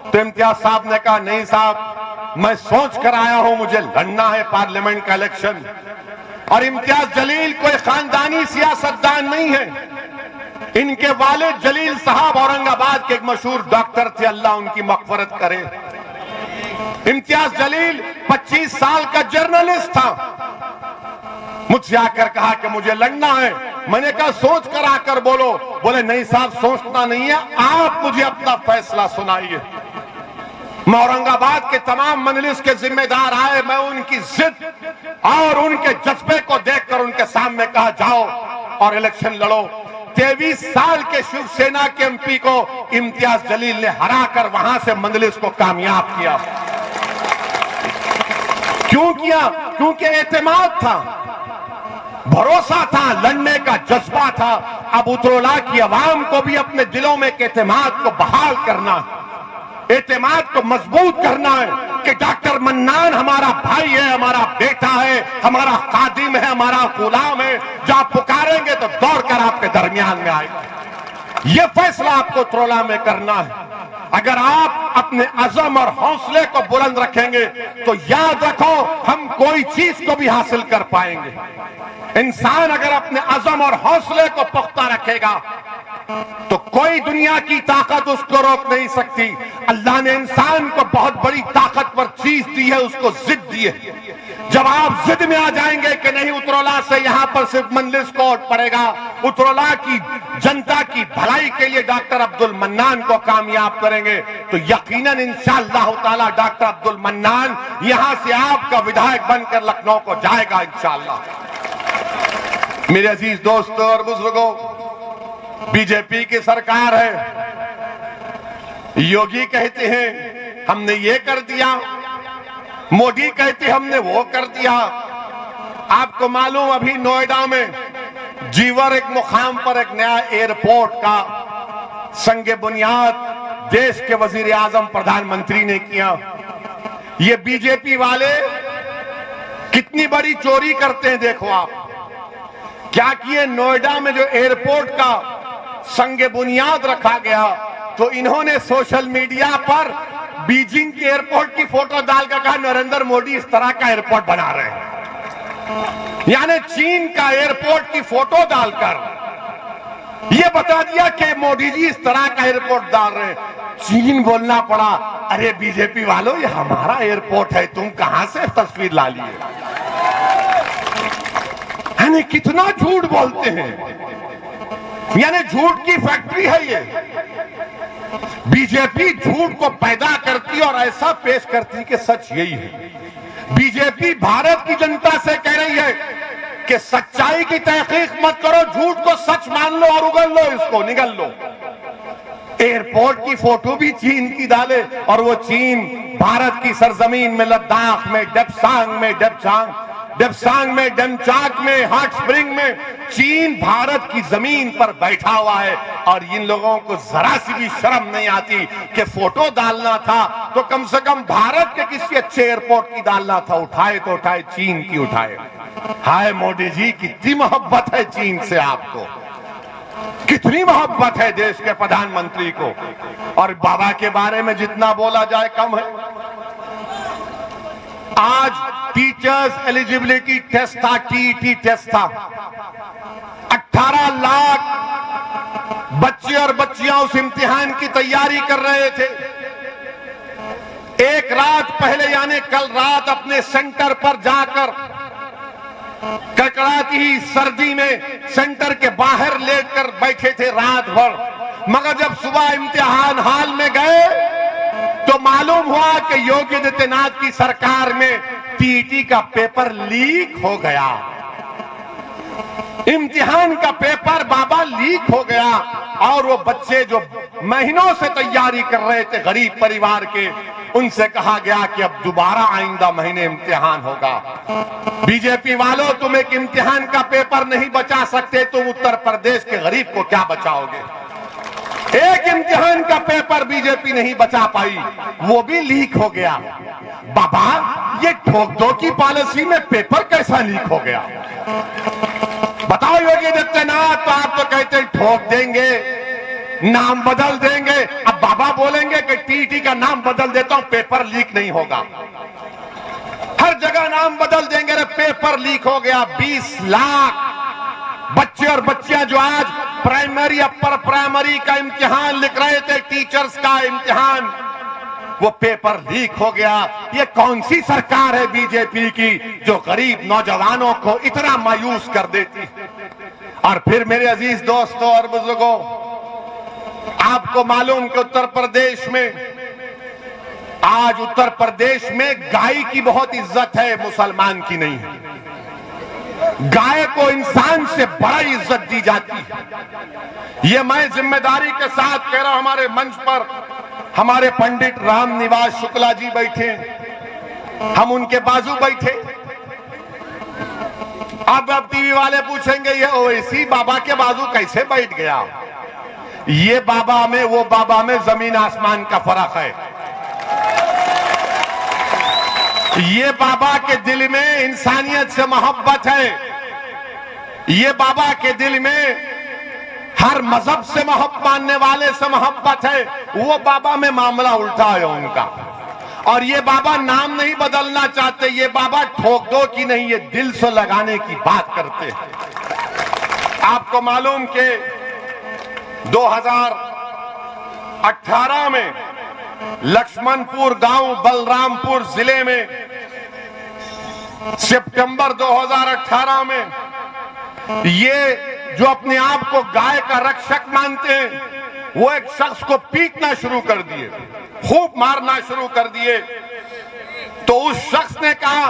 तो इम्तियाज साहब ने कहा नहीं साहब, मैं सोच कर आया हूं, मुझे लड़ना है पार्लियामेंट का इलेक्शन। और इम्तियाज जलील कोई खानदानी सियासतदान नहीं है। इनके वालिद जलील साहब औरंगाबाद के एक मशहूर डॉक्टर थे, अल्लाह उनकी मग़फ़िरत करे। इम्तियाज जलील 25 साल का जर्नलिस्ट था। मुझसे आकर कहा कि मुझे लड़ना है। मैंने कहा सोच कर आकर बोलो। बोले नहीं साहब, सोचना नहीं है, आप मुझे अपना फैसला सुनाइए। मैं औरंगाबाद के तमाम मजलिस के जिम्मेदार आए, मैं उनकी जिद और उनके जज्बे को देखकर उनके सामने कहा जाओ और इलेक्शन लड़ो। 23 साल के शिवसेना के एमपी को इम्तियाज जलील ने हराकर वहां से मजलिस को कामयाब किया। क्यों किया? क्योंकि एतमाद था, भरोसा था, लड़ने का जज्बा था। अब उतरौला की आवाम को भी अपने दिलों में एतमाद को बहाल करना, एतमाद को मजबूत करना है कि डॉक्टर मन्नान हमारा भाई है, हमारा बेटा है, हमारा खादिम है, हमारा गुलाम है। जब आप पुकारेंगे तो दौड़कर आपके दरमियान में आएगा। यह फैसला आपको उतरौला में करना है। अगर आप अपने अज़म और हौसले को बुलंद रखेंगे तो याद रखो, हम कोई चीज को भी हासिल कर पाएंगे। इंसान अगर अपने अज़म और हौसले को पुख्ता रखेगा तो कोई दुनिया की ताकत उसको रोक नहीं सकती। अल्लाह ने इंसान को बहुत बड़ी ताकतवर चीज दी है, उसको जिद दी है। जब आप जिद में आ जाएंगे कि नहीं उतरौला से यहां पर सिर्फ मजलिस कोर्ट पड़ेगा, उतरौला की जनता की भलाई के लिए डॉक्टर अब्दुल मन्नान को कामयाब करेंगे, तो यकीनन इंशाअल्लाह ताला डॉक्टर अब्दुल मन्नान यहां से आपका विधायक बनकर लखनऊ को जाएगा इंशाअल्लाह। मेरे अजीज दोस्तों और बुजुर्गों, बीजेपी की सरकार है। योगी कहते हैं हमने ये कर दिया, मोदी कहते हमने वो कर दिया। आपको मालूम अभी नोएडा में जीवर एक मुकाम पर एक नया एयरपोर्ट का संगे बुनियाद देश के वजीर आजम प्रधानमंत्री ने किया। ये बीजेपी वाले कितनी बड़ी चोरी करते हैं देखो आप। क्या किए, नोएडा में जो एयरपोर्ट का संगे बुनियाद रखा गया तो इन्होंने सोशल मीडिया पर बीजिंग के एयरपोर्ट की फोटो डालकर कहा नरेंद्र मोदी इस तरह का एयरपोर्ट बना रहे हैं। यानी चीन का एयरपोर्ट की फोटो डालकर यह बता दिया कि मोदी जी इस तरह का एयरपोर्ट डाल रहे हैं। चीन बोलना पड़ा, अरे बीजेपी वालों ये हमारा एयरपोर्ट है, तुम कहां से तस्वीर ला लिए। यानी कितना झूठ बोलते हैं, यानी झूठ की फैक्ट्री है ये। बीजेपी झूठ को पैदा करती और ऐसा पेश करती कि सच यही है। बीजेपी भारत की जनता से कह रही है कि सच्चाई की तहकीक मत करो, झूठ को सच मान लो और उगल लो, इसको निगल लो। एयरपोर्ट की फोटो भी चीन की डाले और वो चीन भारत की सरजमीन में, लद्दाख में, डेप्सांग में, डेमचाक में, हॉट स्प्रिंग में चीन भारत की जमीन पर बैठा हुआ है। और इन लोगों को जरा सी भी शर्म नहीं आती कि फोटो डालना था तो कम से कम भारत के किसी अच्छे एयरपोर्ट की डालना था, उठाए तो उठाए चीन की उठाए। हाय मोदी जी, कितनी मोहब्बत है चीन से आपको, कितनी मोहब्बत है देश के प्रधानमंत्री को। और बाबा के बारे में जितना बोला जाए कम है। आज टीचर्स एलिजिबिलिटी टेस्ट था, टीईटी टेस्ट था। 18 लाख बच्चे और बच्चियां उस इम्तिहान की तैयारी कर रहे थे। एक रात पहले यानी कल रात अपने सेंटर पर जाकर कड़कड़ाती ही सर्दी में सेंटर के बाहर लेटकर बैठे थे रात भर। मगर जब सुबह इम्तिहान हॉल में गए तो मालूम हुआ कि योगी आदित्यनाथ की सरकार में टीईटी का पेपर लीक हो गया। इम्तिहान का पेपर बाबा लीक हो गया और वो बच्चे जो महीनों से तैयारी कर रहे थे गरीब परिवार के, उनसे कहा गया कि अब दोबारा आइंदा महीने इम्तिहान होगा। बीजेपी वालों, तुम एक इम्तिहान का पेपर नहीं बचा सकते, तुम उत्तर प्रदेश के गरीब को क्या बचाओगे? एक इम्तिहान का पेपर बीजेपी नहीं बचा पाई, वो भी लीक हो गया। बाबा, ये ठोक दो की पॉलिसी में पेपर कैसा लीक हो गया? बताओ योगी आदित्यनाथ, तो आप तो कहते हैं ठोक देंगे, नाम बदल देंगे। अब बाबा बोलेंगे कि टीईटी का नाम बदल देता हूं, पेपर लीक नहीं होगा। हर जगह नाम बदल देंगे। अरे पेपर लीक हो गया। 20 लाख बच्चे और बच्चियां जो आज प्राइमरी अपर प्राइमरी का इम्तिहान लिख रहे थे, टीचर्स का इम्तिहान, वो पेपर लीक हो गया। ये कौन सी सरकार है बीजेपी की जो गरीब नौजवानों को इतना मायूस कर देती? और फिर मेरे अजीज दोस्तों और बुजुर्गों, आपको मालूम कि उत्तर प्रदेश में गाय की बहुत इज्जत है, मुसलमान की नहीं है। गाय को इंसान से बड़ा इज्जत दी जाती है। ये मैं जिम्मेदारी के साथ कह रहा हूं। हमारे मंच पर हमारे पंडित रामनिवास शुक्ला जी बैठे, हम उनके बाजू बैठे। अब टीवी वाले पूछेंगे ये ओवैसी बाबा के बाजू कैसे बैठ गया? ये बाबा में वो बाबा में जमीन आसमान का फर्क है। ये बाबा के दिल में इंसानियत से मोहब्बत है। ये बाबा के दिल में हर मजहब से मानने वाले से मोहब्बत है। वो बाबा में मामला उल्टा है उनका। और ये बाबा नाम नहीं बदलना चाहते। ये बाबा ठोक दो की नहीं, ये दिल से लगाने की बात करते हैं। आपको मालूम कि 2018 में लक्ष्मणपुर गांव बलरामपुर जिले में सितंबर 2018 में ये जो अपने आप को गाय का रक्षक मानते हैं, वो एक शख्स को पीटना शुरू कर दिए, खूब मारना शुरू कर दिए। तो उस शख्स ने कहा,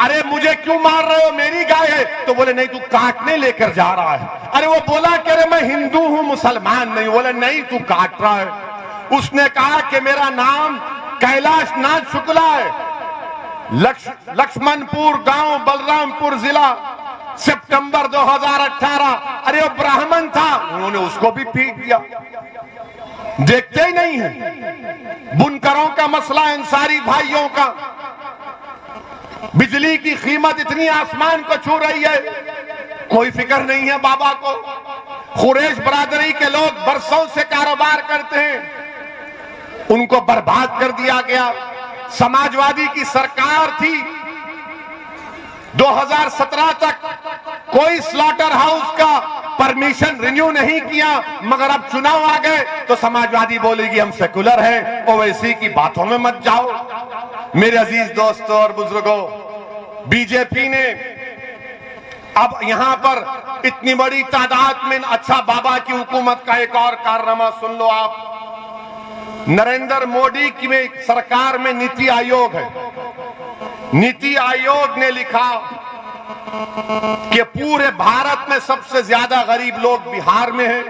अरे मुझे क्यों मार रहे हो, मेरी गाय है। तो बोले नहीं, तू काटने लेकर जा रहा है। अरे वो बोला कि अरे मैं हिंदू हूं, मुसलमान नहीं। बोले नहीं, तू काट रहा है। उसने कहा कि मेरा नाम कैलाश नाथ शुक्ला है, लक्ष्मणपुर गांव बलरामपुर जिला, सितंबर 2018। अरे वो ब्राह्मण था, उन्होंने उसको भी पीट दिया। देखते ही नहीं है बुनकरों का मसला, अंसारी भाइयों का। बिजली की कीमत इतनी आसमान को छू रही है, कोई फिक्र नहीं है बाबा को। कुरैश बरादरी के लोग बरसों से कारोबार करते हैं, उनको बर्बाद कर दिया गया। समाजवादी की सरकार थी, 2017 तक कोई स्लॉटर हाउस का परमिशन रिन्यू नहीं किया। मगर अब चुनाव आ गए तो समाजवादी बोलेगी हम सेकुलर हैं, ओवैसी की बातों में मत जाओ। मेरे अजीज दोस्तों और बुजुर्गों, बीजेपी ने अब यहां पर इतनी बड़ी तादाद में, अच्छा बाबा की हुकूमत का एक और कारनामा सुन लो आप। नरेंद्र मोदी की सरकार में नीति आयोग है। नीति आयोग ने लिखा कि पूरे भारत में सबसे ज्यादा गरीब लोग बिहार में हैं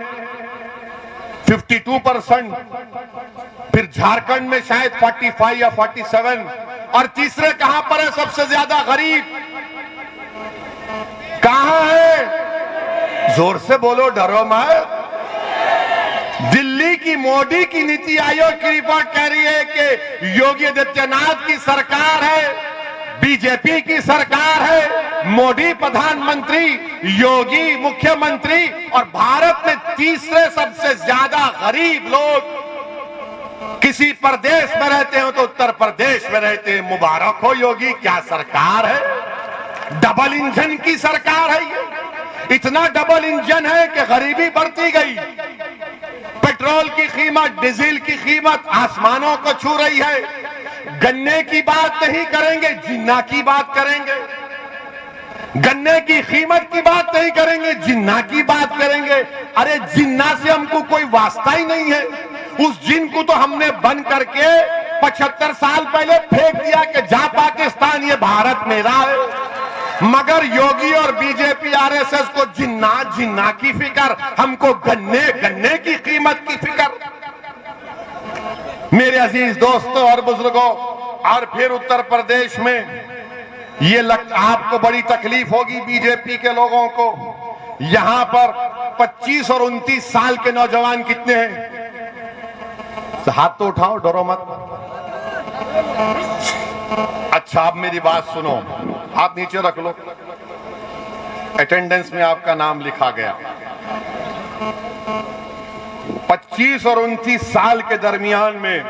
52%, फिर झारखंड में शायद 45 या 47, और तीसरे कहां पर है सबसे ज्यादा गरीब? कहां है? जोर से बोलो, डरो मत। दिल्ली की मोदी की नीति आयोग की रिपोर्ट कह रही है कि योगी आदित्यनाथ की सरकार है, बीजेपी की सरकार है, मोदी प्रधानमंत्री, योगी मुख्यमंत्री, और भारत में तीसरे सबसे ज्यादा गरीब लोग किसी प्रदेश में रहते हो तो उत्तर प्रदेश में रहते हैं। मुबारक हो योगी, क्या सरकार है! डबल इंजन की सरकार है ये। इतना डबल इंजन है कि गरीबी बढ़ती गई, पेट्रोल की कीमत, डीजल की कीमत आसमानों को छू रही है। गन्ने की बात नहीं करेंगे, जिन्ना की बात करेंगे। गन्ने की कीमत की बात नहीं करेंगे, जिन्ना की बात करेंगे। अरे जिन्ना से हमको कोई वास्ता ही नहीं है। उस जिन को तो हमने बंद करके 75 साल पहले फेंक दिया कि जा पाकिस्तान, ये भारत मेरा है। मगर योगी और बीजेपी आरएसएस को जिन्ना जिन्ना की फिक्र, हमको गन्ने गन्ने की कीमत की फिक्र। मेरे अजीज दोस्तों और बुजुर्गों, और फिर उत्तर प्रदेश में ये आपको बड़ी तकलीफ होगी बीजेपी के लोगों को। यहां पर 25 और 29 साल के नौजवान कितने हैं? हाथ तो उठाओ, डरो मत। अच्छा, आप मेरी बात सुनो, हाथ नीचे रख लो। अटेंडेंस में आपका नाम लिखा गया। 25 और 29 साल के दरमियान में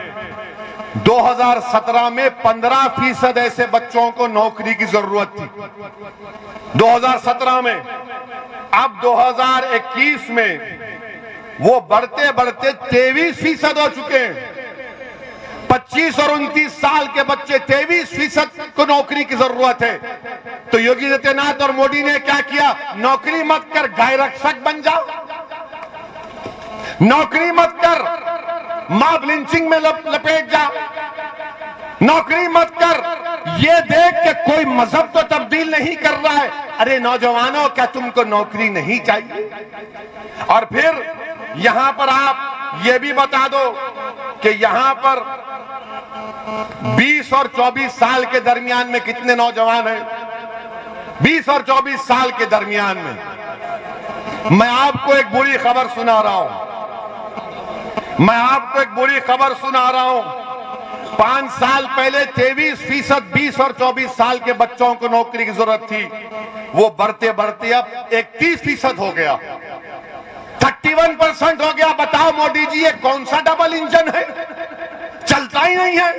2017 में 15% ऐसे बच्चों को नौकरी की जरूरत थी 2017 में। अब 2021 में वो बढ़ते बढ़ते 23% हो चुके हैं। 25 और 29 साल के बच्चे, 23% को नौकरी की जरूरत है। तो योगी आदित्यनाथ और मोदी ने क्या किया? नौकरी मत कर, गाय रक्षक बन जाओ। नौकरी मत कर, मॉब लिंचिंग में लपेट जाओ। नौकरी मत कर, ये देख के कोई मजहब तो तब्दील नहीं कर रहा है। अरे नौजवानों, क्या तुमको नौकरी नहीं चाहिए? और फिर यहां पर आप ये भी बता दो कि यहां पर 20 और 24 साल के दरमियान में कितने नौजवान हैं? 20 और 24 साल के दरमियान में मैं आपको एक बुरी खबर सुना रहा हूं। मैं आपको एक बुरी खबर सुना रहा हूं। 5 साल पहले 23% 20 और 24 साल के बच्चों को नौकरी की जरूरत थी। वो बढ़ते बढ़ते अब 31% हो गया, 31% हो गया। बताओ मोदी जी, ये कौन सा डबल इंजन है? चलता ही नहीं है।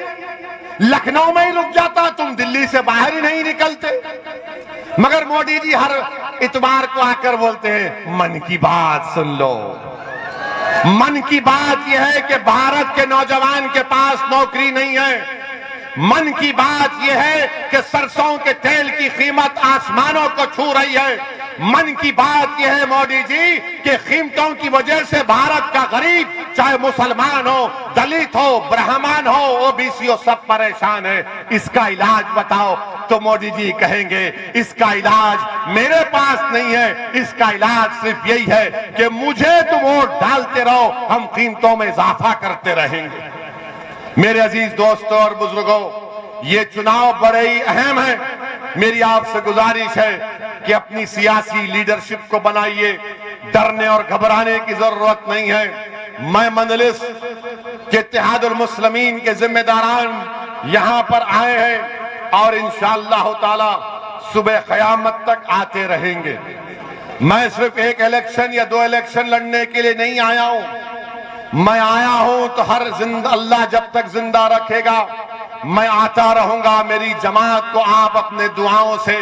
लखनऊ में ही रुक जाता, तुम दिल्ली से बाहर ही नहीं निकलते। मगर मोदी जी हर इतवार को आकर बोलते हैं, मन की बात सुन लो। मन की बात यह है कि भारत के नौजवान के पास नौकरी नहीं है। मन की बात यह है कि सरसों के तेल की कीमत आसमानों को छू रही है। मन की बात यह है मोदी जी कि कीमतों की वजह से भारत का गरीब, चाहे मुसलमान हो, दलित हो, ब्राह्मण हो, ओबीसी हो, सब परेशान है। इसका इलाज बताओ। तो मोदी जी कहेंगे, इसका इलाज मेरे पास नहीं है। इसका इलाज सिर्फ यही है कि मुझे तुम वोट डालते रहो, हम कीमतों में इजाफा करते रहेंगे। मेरे अजीज दोस्तों और बुजुर्गों, ये चुनाव बड़े ही अहम है। मेरी आपसे गुजारिश है कि अपनी सियासी लीडरशिप को बनाइए। डरने और घबराने की जरूरत नहीं है। मैं मजलिस के इत्तेहादुल मुस्लिमीन के जिम्मेदारान यहां पर आए हैं और इंशाअल्लाह ताला सुबह क़यामत तक आते रहेंगे। मैं सिर्फ एक इलेक्शन या 2 इलेक्शन लड़ने के लिए नहीं आया हूं। मैं आया हूं तो हर अल्लाह जब तक जिंदा रखेगा मैं आता रहूंगा। मेरी जमात को आप अपने दुआओं से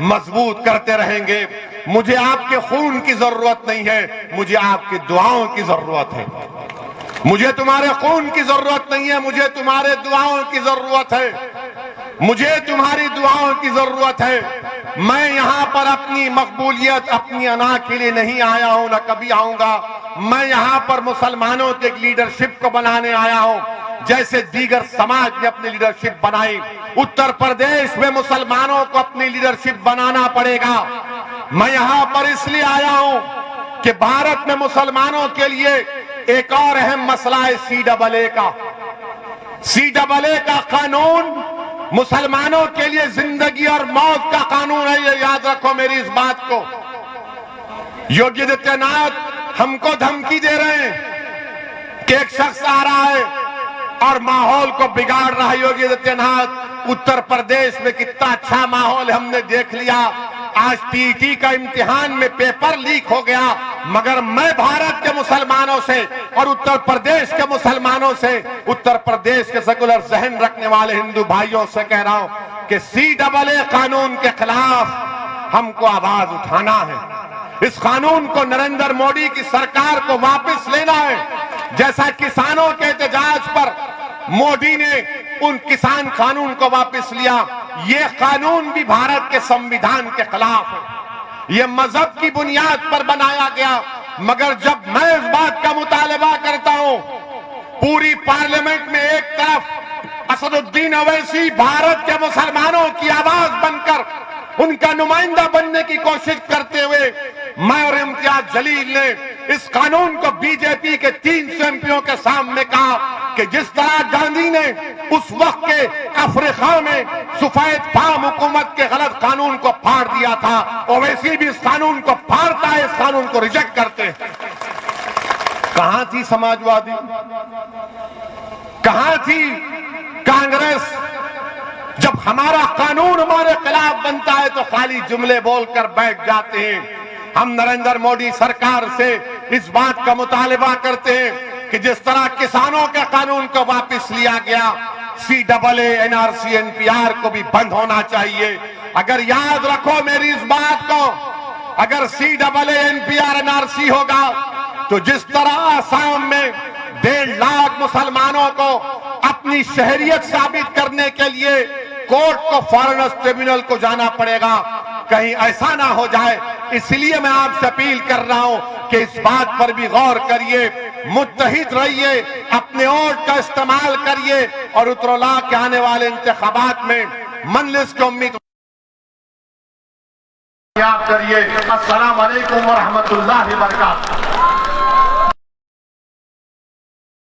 मजबूत करते रहेंगे। मुझे आपके खून की जरूरत नहीं है, मुझे आपकी दुआओं की जरूरत है। मुझे तुम्हारे खून की जरूरत नहीं है, मुझे तुम्हारे दुआओं की जरूरत है, मुझे तुम्हारी दुआओं की जरूरत है। मैं यहां पर अपनी मकबूलियत, अपनी अना के लिए नहीं आया हूं, न कभी आऊंगा। मैं यहां पर मुसलमानों के लीडरशिप को बनाने आया हूं, जैसे दीगर समाज ने अपनी लीडरशिप बनाई। उत्तर प्रदेश में मुसलमानों को अपनी लीडरशिप बनाना पड़ेगा। मैं यहां पर इसलिए आया हूं कि भारत में मुसलमानों के लिए एक और अहम मसला है CAA का। CAA का कानून मुसलमानों के लिए जिंदगी और मौत का कानून है, ये याद रखो मेरी इस बात को। योगी आदित्यनाथ हमको धमकी दे रहे हैं कि एक शख्स आ रहा है और माहौल को बिगाड़ रहा है। योगी आदित्यनाथ, उत्तर प्रदेश में कितना अच्छा माहौल हमने देख लिया। आज टीटी का इम्तिहान में पेपर लीक हो गया, मगर मैं भारत के मुसलमानों से और उत्तर प्रदेश के मुसलमानों से, उत्तर प्रदेश के सेकुलर जहन रखने वाले हिंदू भाइयों से कह रहा हूं कि CAA कानून के खिलाफ हमको आवाज उठाना है। इस कानून को नरेंद्र मोदी की सरकार को वापस लेना है। जैसा किसानों के एहतजाज पर मोदी ने उन किसान कानून को वापस लिया, ये कानून भी भारत के संविधान के खिलाफ है। ये मजहब की बुनियाद पर बनाया गया, मगर जब मैं इस बात का मुतालबा करता हूं, पूरी पार्लियामेंट में एक तरफ असदुद्दीन ओवैसी भारत के मुसलमानों की आवाज बनकर उनका नुमाइंदा बनने की कोशिश करते हुए, मैं और इम्तियाज जलील ने इस कानून को बीजेपी के 300 एमपीओं के सामने कहा कि जिस तरह गांधी ने उस वक्त के अफ्रीका में सफेद फाम हुकूमत के गलत कानून को फाड़ दिया था, ओवैसी भी इस कानून को फाड़ता है, इस कानून को रिजेक्ट करते हैं। कहां थी समाजवादी, कहां थी कांग्रेस? जब हमारा कानून हमारे खिलाफ बनता है तो खाली जुमले बोलकर बैठ जाते हैं। हम नरेंद्र मोदी सरकार से इस बात का मुतालबा करते हैं कि जिस तरह किसानों के कानून को वापस लिया गया, CAA, NRC, NPR को भी बंद होना चाहिए। अगर याद रखो मेरी इस बात को, अगर CAA, NPR, NRC होगा तो जिस तरह आसाम में 1.5 लाख मुसलमानों को अपनी शहरियत साबित करने के लिए कोर्ट को फॉरेनर्स ट्रिब्यूनल को जाना पड़ेगा, कहीं ऐसा ना हो जाए। इसलिए मैं आपसे अपील कर रहा हूं कि इस बात पर भी गौर करिए, मुत्तहिद रहिए, अपने वोट का इस्तेमाल करिए और उत्तरला के आने वाले इंतखाबात में मजलिस के उम्मीदवार करिए। अस्सलाम वालेकुम व रहमतुल्लाहि व बरकातहू।